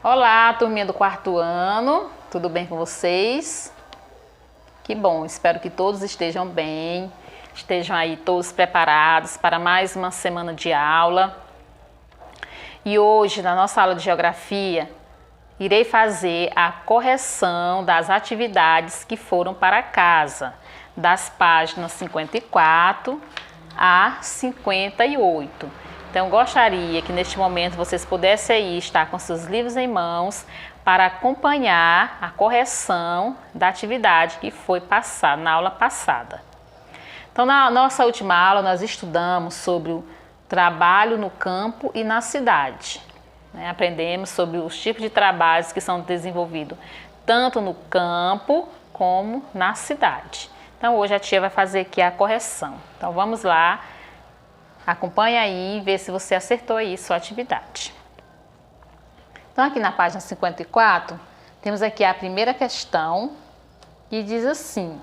Olá, turminha do quarto ano, tudo bem com vocês? Que bom, espero que todos estejam bem, estejam aí todos preparados para mais uma semana de aula. E hoje, na nossa aula de geografia, irei fazer a correção das atividades que foram para casa, das páginas 54 a 58. Então, gostaria que neste momento vocês pudessem aí estar com seus livros em mãos para acompanhar a correção da atividade que foi passada na aula passada. Então, na nossa última aula, nós estudamos sobre o trabalho no campo e na cidade. Aprendemos sobre os tipos de trabalhos que são desenvolvidos tanto no campo como na cidade. Então, hoje a tia vai fazer aqui a correção. Então, vamos lá. Acompanhe aí e vê se você acertou aí sua atividade. Então, aqui na página 54, temos aqui a primeira questão, que diz assim: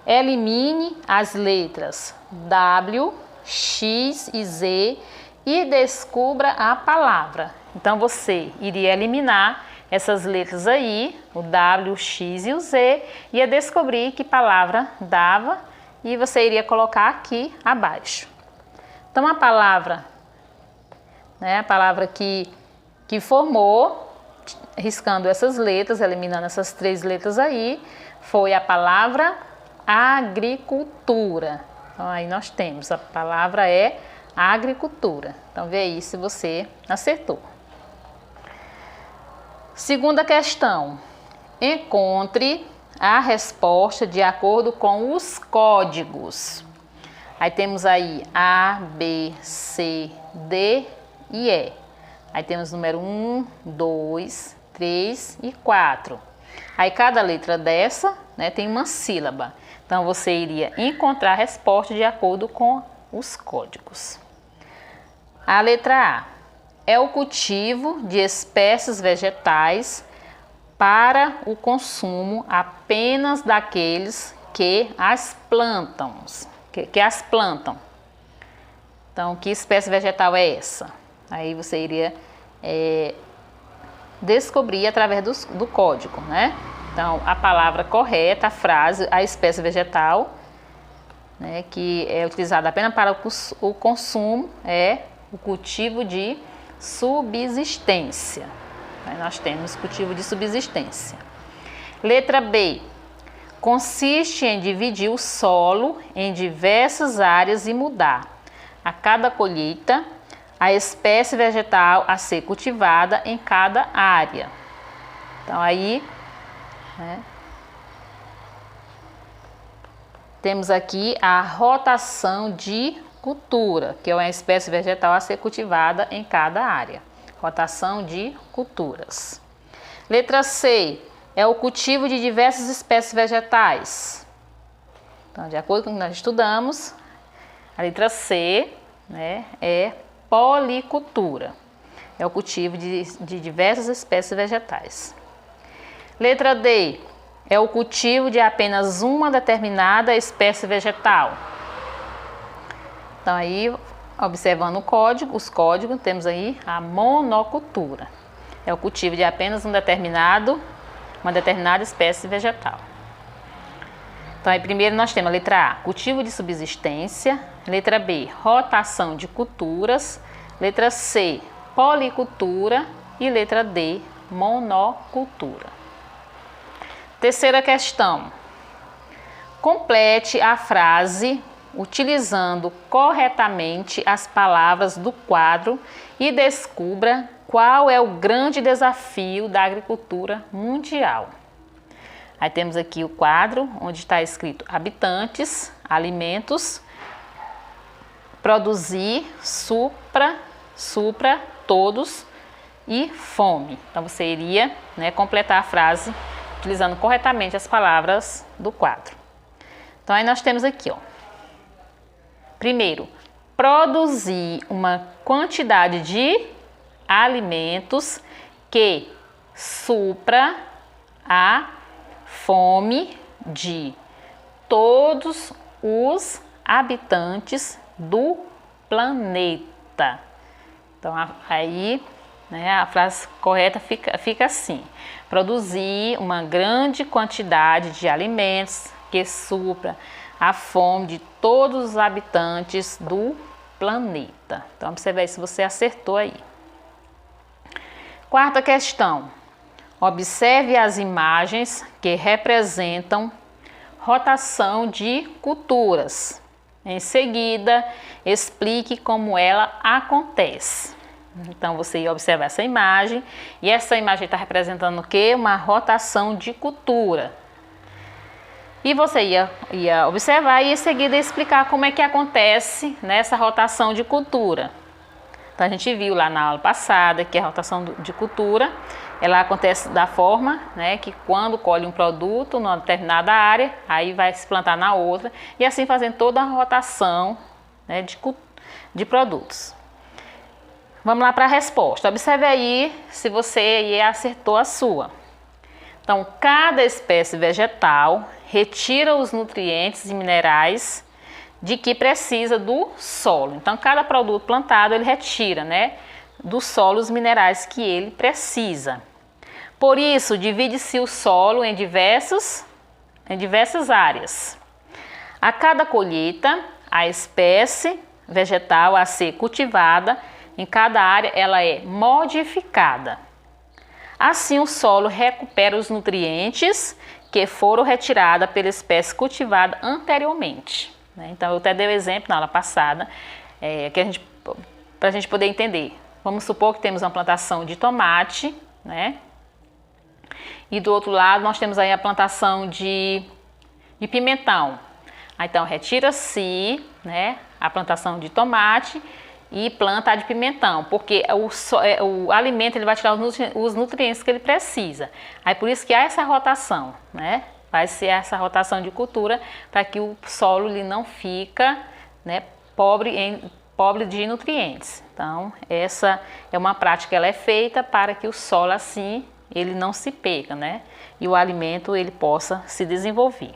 elimine as letras W, X e Z e descubra a palavra. Então, você iria eliminar essas letras aí, o W, o X e o Z, ia descobrir que palavra dava e você iria colocar aqui abaixo. Então, a palavra que formou, riscando essas letras, eliminando essas três letras aí, foi a palavra agricultura. Então, aí nós temos, a palavra é agricultura. Então, vê aí se você acertou. Segunda questão. Encontre a resposta de acordo com os códigos. Aí temos aí A, B, C, D e E. Aí temos número 1, 2, 3 e 4. Aí cada letra dessa, tem uma sílaba. Então você iria encontrar a resposta de acordo com os códigos. A letra A é o cultivo de espécies vegetais para o consumo apenas daqueles que as plantam. Então, que espécie vegetal é essa? Aí você iria descobrir através do código, Então, a palavra correta, a frase, a espécie vegetal, que é utilizada apenas para o consumo, é o cultivo de subsistência. Aí nós temos cultivo de subsistência. Letra B. Consiste em dividir o solo em diversas áreas e mudar, a cada colheita, a espécie vegetal a ser cultivada em cada área. Então, aí, temos aqui a rotação de cultura, que é uma espécie vegetal a ser cultivada em cada área. Rotação de culturas. Letra C. É o cultivo de diversas espécies vegetais. Então, de acordo com o que nós estudamos, a letra C, é policultura. É o cultivo de diversas espécies vegetais. Letra D, é o cultivo de apenas uma determinada espécie vegetal. Então, aí, observando os códigos, temos aí a monocultura. É o cultivo de apenas uma determinada espécie vegetal. Então, aí primeiro nós temos a letra A, cultivo de subsistência. Letra B, rotação de culturas. Letra C, policultura. E letra D, monocultura. Terceira questão. Complete a frase utilizando corretamente as palavras do quadro e descubra qual é o grande desafio da agricultura mundial. Aí temos aqui o quadro onde está escrito habitantes, alimentos, produzir, supra, todos e fome. Então você iria completar a frase utilizando corretamente as palavras do quadro. Então aí nós temos aqui, primeiro, produzir uma quantidade de alimentos que supra a fome de todos os habitantes do planeta. Então, aí né? A frase correta fica assim: produzir uma grande quantidade de alimentos que supra a fome de todos os habitantes do planeta. Então, observe aí se você acertou aí. Quarta questão. Observe as imagens que representam rotação de culturas. Em seguida, explique como ela acontece. Então, você ia observar essa imagem, e essa imagem está representando o quê? Uma rotação de cultura. E você ia observar e em seguida explicar como é que acontece nessa rotação de cultura. Então, a gente viu lá na aula passada que a rotação de cultura, ela acontece da forma, né, que quando colhe um produto numa determinada área, aí vai se plantar na outra, e assim fazendo toda a rotação, né, de produtos. Vamos lá para a resposta. Observe aí se você acertou a sua. Então, cada espécie vegetal retira os nutrientes e minerais de que precisa do solo. Então, cada produto plantado, ele retira, né, do solo os minerais que ele precisa. Por isso, divide-se o solo em diversas áreas. A cada colheita, a espécie vegetal a ser cultivada em cada área, ela é modificada. Assim, o solo recupera os nutrientes que foram retirados pela espécie cultivada anteriormente. Então, eu até dei o exemplo na aula passada, para a gente poder entender. Vamos supor que temos uma plantação de tomate, né? E do outro lado nós temos aí a plantação de pimentão. Então, retira-se, né, a plantação de tomate e planta a de pimentão, porque o alimento ele vai tirar os nutrientes que ele precisa. Aí por isso que há essa rotação, né? Vai ser essa rotação de cultura para que o solo ele não fica, né, pobre de nutrientes. Então, essa é uma prática, ela é feita para que o solo assim ele não se perca, né? E o alimento ele possa se desenvolver.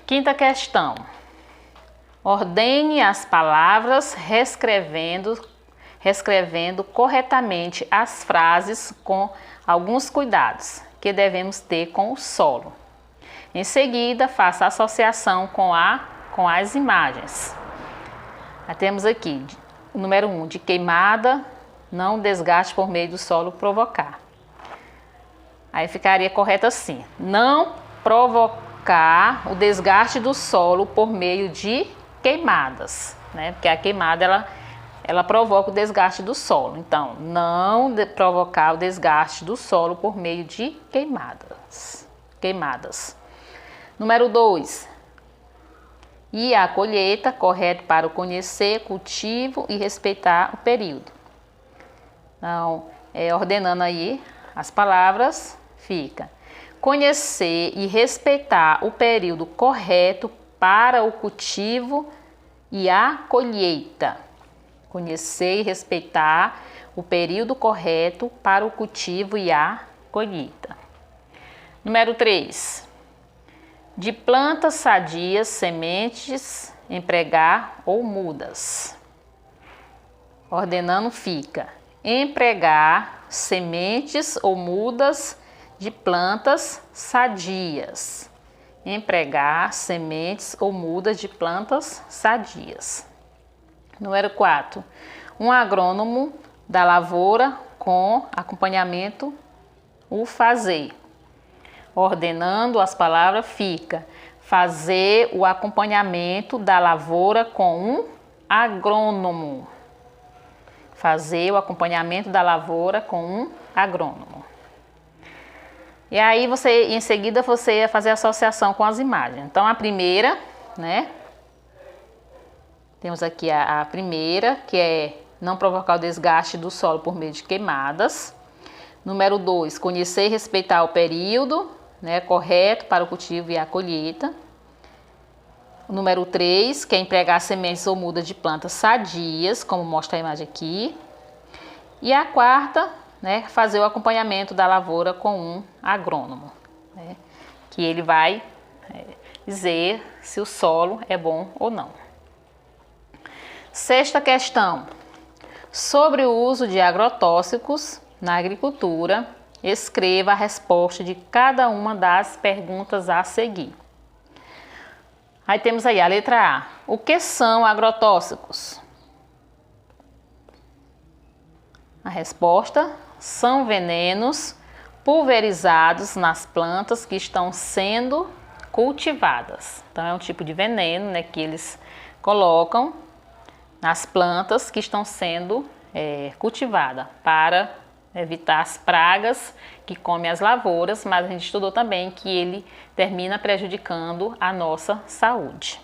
Quinta questão. Ordene as palavras reescrevendo corretamente as frases com alguns cuidados que devemos ter com o solo. Em seguida, faça a associação com as imagens. Temos aqui, número 1, de queimada, não desgaste por meio do solo provocar. Aí ficaria correto assim: não provocar o desgaste do solo por meio de queimadas, né? Porque a queimada ela provoca o desgaste do solo. Então, não provocar o desgaste do solo por meio de queimadas. Número 2. E a colheita, correto para o conhecer, cultivo e respeitar o período. Então, ordenando aí as palavras, fica: conhecer e respeitar o período correto para o cultivo e a colheita. Conhecer e respeitar o período correto para o cultivo e a colheita. Número 3. De plantas sadias, sementes, empregar ou mudas. Ordenando fica: empregar sementes ou mudas de plantas sadias. Empregar sementes ou mudas de plantas sadias. Número 4. Um agrônomo da lavoura com acompanhamento, o fazer. Ordenando as palavras fica: fazer o acompanhamento da lavoura com um agrônomo. Fazer o acompanhamento da lavoura com um agrônomo. E aí em seguida você ia fazer a associação com as imagens. Então a primeira, né? Temos aqui a primeira, que é não provocar o desgaste do solo por meio de queimadas. Número 2, conhecer e respeitar o período, né, correto para o cultivo e a colheita. Número 3, que é empregar sementes ou mudas de plantas sadias, como mostra a imagem aqui. E a quarta, né, fazer o acompanhamento da lavoura com um agrônomo, né, que ele vai dizer se o solo é bom ou não. Sexta questão. Sobre o uso de agrotóxicos na agricultura, escreva a resposta de cada uma das perguntas a seguir. Aí temos aí a letra A. O que são agrotóxicos? A resposta: são venenos pulverizados nas plantas que estão sendo cultivadas. Então é um tipo de veneno, né, que eles colocam nas plantas que estão sendo cultivadas para evitar as pragas que comem as lavouras, mas a gente estudou também que ele termina prejudicando a nossa saúde.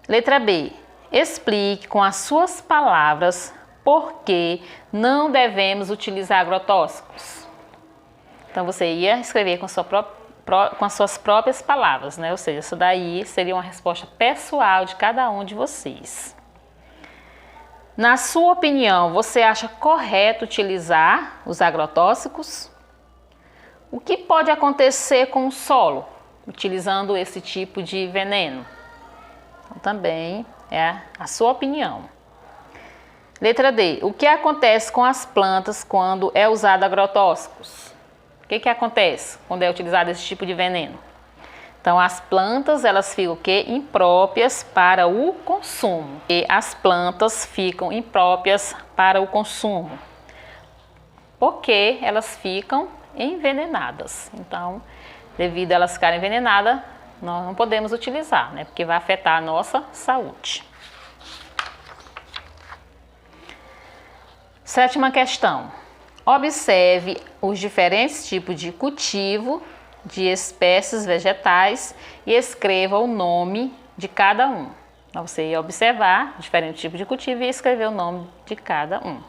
Letra B. Explique com as suas palavras por que não devemos utilizar agrotóxicos. Então você ia escrever com as suas próprias palavras, né? Ou seja, isso daí seria uma resposta pessoal de cada um de vocês. Na sua opinião, você acha correto utilizar os agrotóxicos? O que pode acontecer com o solo utilizando esse tipo de veneno? Então, também é a sua opinião. Letra D. O que acontece com as plantas quando é usado agrotóxicos? O que acontece quando é utilizado esse tipo de veneno? Então, as plantas, elas ficam o quê? Impróprias para o consumo. E as plantas ficam impróprias para o consumo, porque elas ficam envenenadas. Então, devido a elas ficarem envenenadas, nós não podemos utilizar, né? Porque vai afetar a nossa saúde. Sétima questão. Observe os diferentes tipos de cultivo de espécies vegetais e escreva o nome de cada um. Então, você ia observar diferentes tipos de cultivo e escrever o nome de cada um.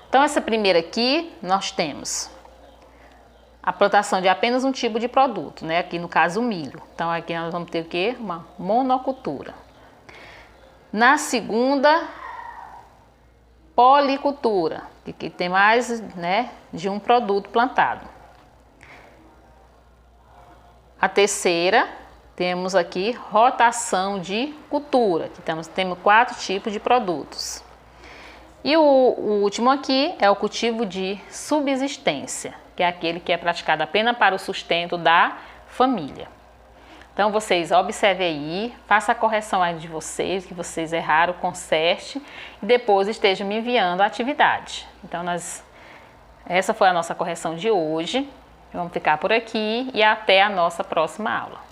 Então, essa primeira aqui, nós temos a plantação de apenas um tipo de produto, né? Aqui no caso o milho. Então, aqui nós vamos ter o quê? Uma monocultura. Na segunda, policultura, que tem mais, né, de um produto plantado. A terceira, temos aqui rotação de cultura, que temos 4 tipos de produtos. E o último aqui é o cultivo de subsistência, que é aquele que é praticado apenas para o sustento da família. Então, vocês observem aí, faça a correção aí de vocês, que vocês erraram, conserte e depois estejam me enviando a atividade. Então, essa foi a nossa correção de hoje. Vamos ficar por aqui e até a nossa próxima aula.